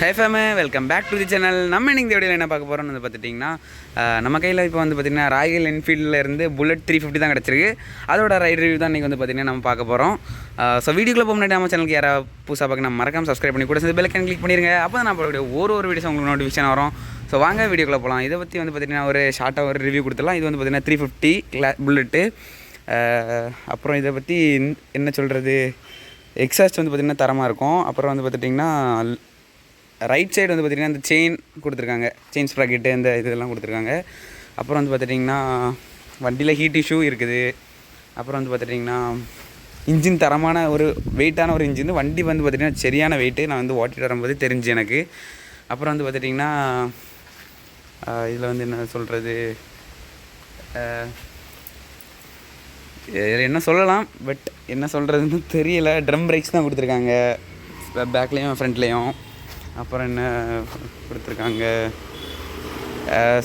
High ஃபேமே welcome back to the channel. நம்ம இன்னைக்கு இந்த வீடியோவில் என்ன பார்க்க போகிறோம்னு வந்து பார்த்துட்டிங்கன்னா, நம்ம கையில் இப்போ வந்து பார்த்திங்கன்னா ராயல் என்ஃபீல்டில் இருந்து புல்லட் 350 தான் கிடச்சிருக்கு. அதோட ரைட் ரிவ்யூ தான் இன்றைக்கி வந்து பார்த்திங்கன்னா நம்ம பார்க்க போகிறோம். ஸோ வீடியோக்குள்ளே போக முன்னாடி நம்ம சேனலுக்கு யாராவது புதுசாக பார்க்க நம்ம மறக்காம சப்ஸ்கிரைப் பண்ணி கூட சேர்ந்து பெல் ஐக்கான் கிளிக் பண்ணிடுங்க. அப்போ தான் நான் போகிற ஒரு வீடியோஸ் உங்களுக்கு நோட்டிஃபிகேஷன் வரும். ஸோ வாங்க வீடியோக்குள்ளே போகலாம். இதை பற்றி வந்து பார்த்திங்கன்னா ஒரு ஷார்ட்டாக ஒரு ரிவ்யூ கொடுத்துடலாம். இது வந்து பார்த்திங்கன்னா 350 புல்லட்டு. அப்புறம் இதை பற்றி என்ன சொல்கிறது, எக்ஸாஸ்ட் வந்து பார்த்திங்கன்னா தரமாக இருக்கும். அப்புறம் வந்து பார்த்துட்டிங்கன்னா ரைட் சைடு வந்து பார்த்திங்கன்னா இந்த செயின் கொடுத்துருக்காங்க, செயின் ஸ்ப்ராக்கெட்டு இந்த இதெல்லாம் கொடுத்துருக்காங்க. அப்புறம் வந்து பார்த்துட்டிங்கன்னா வண்டியில் ஹீட் இஷ்யூ இருக்குது. அப்புறம் வந்து பார்த்துட்டிங்கன்னா இன்ஜின் தரமான ஒரு வெயிட்டான ஒரு இன்ஜின். வண்டி வந்து பார்த்திங்கன்னா சரியான வெயிட்டு. நான் வந்து ஓட்டிகிட்டு வரும்போது தெரிஞ்சு எனக்கு. அப்புறம் வந்து பார்த்திட்டிங்கன்னா இதில் வந்து என்ன சொல்கிறது, இதில் என்ன சொல்லலாம், பட் என்ன சொல்கிறதுன்னு தெரியல. ட்ரம் பிரேக்ஸ் தான் கொடுத்துருக்காங்க பேக்லேயும் ஃப்ரண்ட்லேயும். அப்புறம் என்ன கொடுத்துருக்காங்க,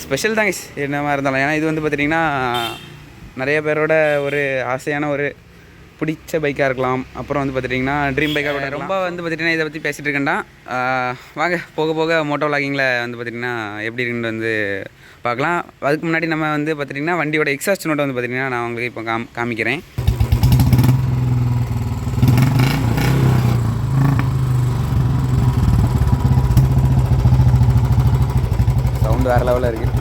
ஸ்பெஷல் தேங்க்ஸ் என்னமா இருந்தாலும். ஏன்னா இது வந்து பார்த்திங்கன்னா நிறைய பேரோட ஒரு ஆசையான ஒரு பிடிச்ச பைக்காக இருக்கலாம். அப்புறம் வந்து பார்த்துட்டிங்கன்னா ட்ரீம் பைக்காக கூட ரொம்ப வந்து பார்த்திங்கன்னா இதை பற்றி பேசிகிட்டு இருக்கேன்டா. வாங்க போக போக மோட்டோ விளாகிங்கில் வந்து பார்த்திங்கன்னா எப்படி இருக்குன்னு வந்து பார்க்கலாம். அதுக்கு முன்னாடி நம்ம வந்து பார்த்திங்கன்னா வண்டியோட எக்ஸாஸ்ட் நோட்டை வந்து பார்த்திங்கன்னா நான் உங்களுக்கு இப்போ காமிக்கிறேன். சவுண்டு வேறு லெவலில் இருக்குது.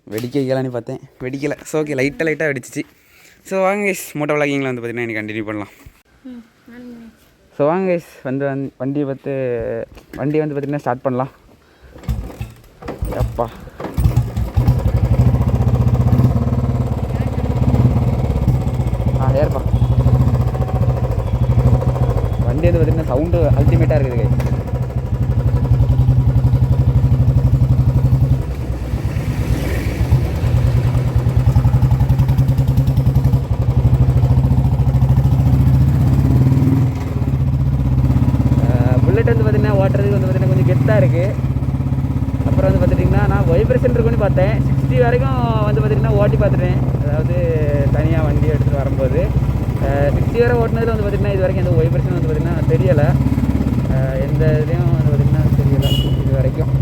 வெடிக்க வைக்கலான்னு பார்த்தேன், வெடிக்கலை. ஸோ ஓகே, லைட்டாக வெடிச்சிச்சு. ஸோ வாங்க கைஸ், மோட்டோ விளாகிங்கில் வந்து பார்த்திங்கன்னா எனக்கு கண்டினியூ பண்ணலாம். ஸோ வாங்க கைஸ், வண்டியை வந்து பார்த்திங்கன்னா ஸ்டார்ட் பண்ணலாம். அப்பா ஏற்பா, வண்டி வந்து பார்த்திங்கன்னா சவுண்டு அல்டிமேட்டாக இருக்குது கைஸ். வந்து பார்த்திங்கன்னா ஓட்டுறதுக்கு வந்து பார்த்திங்கன்னா கொஞ்சம் கெத்தாக இருக்குது. அப்புறம் வந்து பார்த்துட்டிங்கன்னா நான் வைப்ரேஷன் இருக்குன்னு பார்த்தேன். 60 வரைக்கும் வந்து பார்த்திங்கன்னா ஓட்டி பார்த்துட்டேன். அதாவது தனியாக வண்டி எடுத்துகிட்டு வரும்போது 60 வரை ஓட்டினதில் வந்து பார்த்திங்கன்னா இது வரைக்கும் எந்த வைப்ரேஷன் வந்து பார்த்திங்கன்னா தெரியலை. எந்த இதுலேயும் வந்து பார்த்திங்கன்னா தெரியலை இது வரைக்கும்.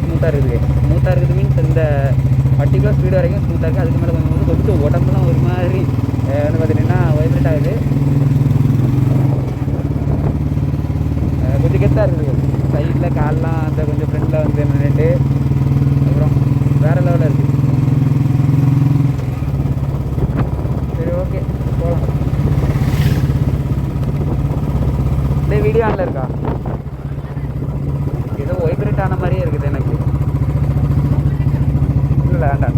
ஸ்மூத்தாக இருக்குது மீன்ஸ் இந்த பர்டிகுலர் ஸ்பீடு வரைக்கும் ஸ்மூத்தாக இருக்குது. அதுக்கு மேலே கொஞ்சம் உடம்புலாம் ஒரு மாதிரி வந்து பார்த்திங்கன்னா வைப்ரேட் ஆகுது. கொஞ்சம் கெத்தாக இருக்குது. சைடில் கால்லாம் அந்த கொஞ்சம் ஃப்ரெண்டில் வந்து நின்றுட்டு அப்புறம் வேறு லெவலில் இருக்குது. சரி ஓகே போகலாம். இந்த வீடியோ ஆனில் இருக்கா? ஏதோ வைப்ரேட் ஆன மாதிரியே இருக்குது எனக்கு. இல்லை வேண்டாம்,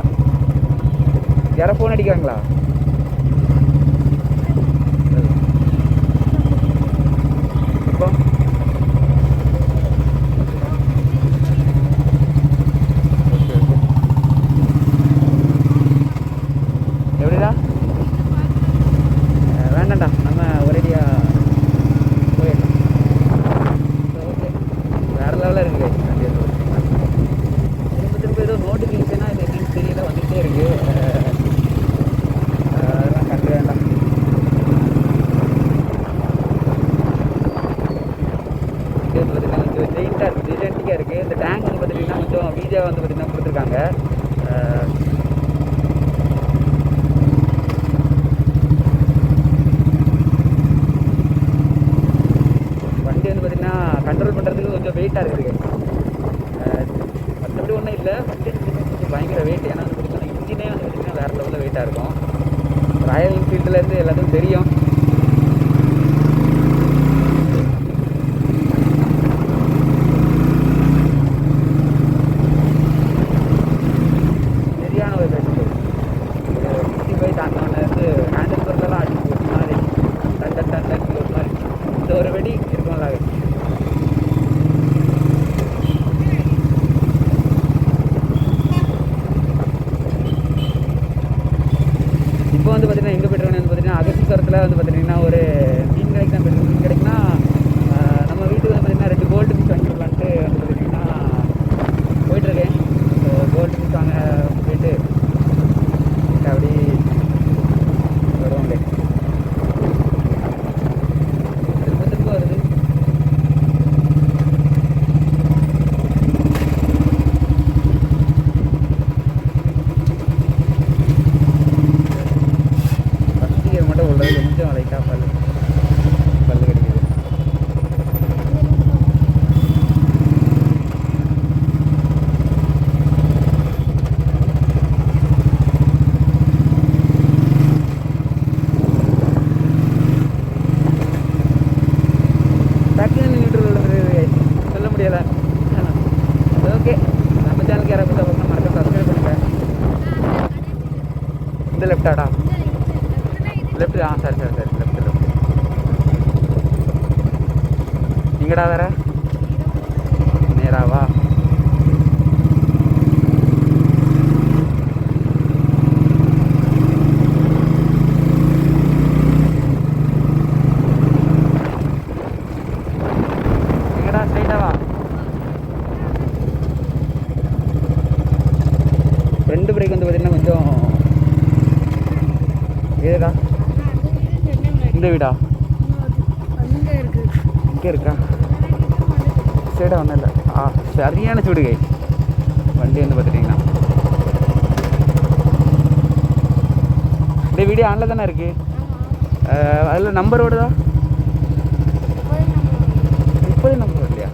யாரோ ஃபோன் அடிக்கிறாங்களா? இப்போ ஓகே ஓகே, எப்படிடா? வேண்டாம்டா, நம்ம ஒரேடியாக போயிடலாம். ஓகே, வேறு லெவலில் இருக்குது. திரும்ப ஏதோ நோட்டிஃபிகேஷனாக இது என்னன்னு தெரியல வந்துகிட்டே இருக்குது. அதெல்லாம் கண்டு வேண்டாம். இது வந்து பார்த்திங்கன்னா கொஞ்சம் ஜெயிண்டாக இருக்குது, ஜெயிண்டிக்காக இருக்குது. இந்த டேங்க் வந்து பார்த்திங்கன்னா கொஞ்சம் வீடியோவாக வந்து பார்த்திங்கன்னா கொடுத்துருக்காங்க. வண்டி வந்து பார்த்திங்கன்னா கண்ட்ரோல் பண்ணுறதுக்கு கொஞ்சம் வெயிட்டாக இருக்குது. மற்றபடி ஒன்றும் இல்லை, வண்டி கொஞ்சம் பயங்கர வெயிட். ஏன்னா வந்து பார்த்திங்கன்னா இன்ஜினே வந்து பார்த்திங்கன்னா வேறு லெவலில் வெயிட்டாக இருக்கும். ராயல் என்ஃபீல்டுலேருந்து எல்லாத்துக்கும் தெரியும். சரியான ஒரு பெஸ்ட்டு 65 தாண்டோன்னு வந்து ஹேண்டில் பொருளெல்லாம் அடிச்சு ஒரு மாதிரி டன் ஒரு மாதிரி இந்த ஒரு வெடி இருக்கும்ல. இப்போ வந்து பார்த்திங்கன்னா எங்கே போய்ட்டுருக்கேன்னு வந்து பார்த்திங்கன்னா அகஸ்தீஸ்வரத்தில் வந்து பார்த்திங்கன்னா ஒரு மீன் கடைக்கு தான் போய்ட்டு. மீன் கடைக்குன்னா நம்ம வீட்டுக்கு வந்து பார்த்திங்கன்னா 2 கோல்டு ஃபிஷ் வாங்கி விடலான்ட்டு லெஃப்டாடா லெஃப்ட் சரி சரி சரி லெஃப்ட் லெஃப்ட் எங்கடா வேற நேராவா எங்கடா ஸ்ட்ரைட்டாவா ஃப்ரண்ட் பிரேக் வந்து பார்த்தீங்கன்னா கொஞ்சம் ஏதா இந்த வீடா இங்கே இருக்கா ஸ்ட்ரைட்டாக ஒன்றும் இல்லை சரியான சூடு கை வண்டி வந்து பார்த்துட்டிங்கன்னா இந்த வீடியோ ஆனில் தானே இருக்குது அதில் நம்பர் ஓடுதா 30 நம்பர் இல்லையா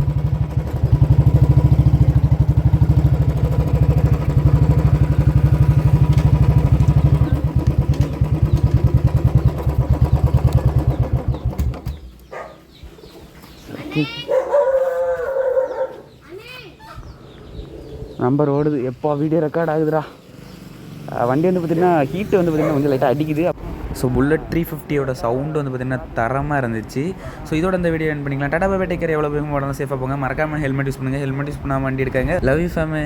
நம்பர் ஓடுது எப்போ வீடியோ ரெக்கார்ட் ஆகுதுடா வண்டி வந்து பார்த்திங்கன்னா ஹீட்டு வந்து பார்த்திங்கன்னா கொஞ்சம் லைட்டாக அடிக்குது ஸோ புல்லட் 350யோட சவுண்டு வந்து பார்த்திங்கன்னா தரமாக இருந்துச்சு ஸோ இதோட இந்த வீடியோ என் பண்ணிக்கலாம் டாடா பை டேக் கேர் எவ்வளோ போகும் உடனே சேஃபாக போங்க மறக்காமல் ஹெல்மெட் யூஸ் பண்ணுங்கள் ஹெல்மெட் யூஸ் பண்ணாமல் வண்டி எடுக்காங்க லவ் யூ ஃபேமே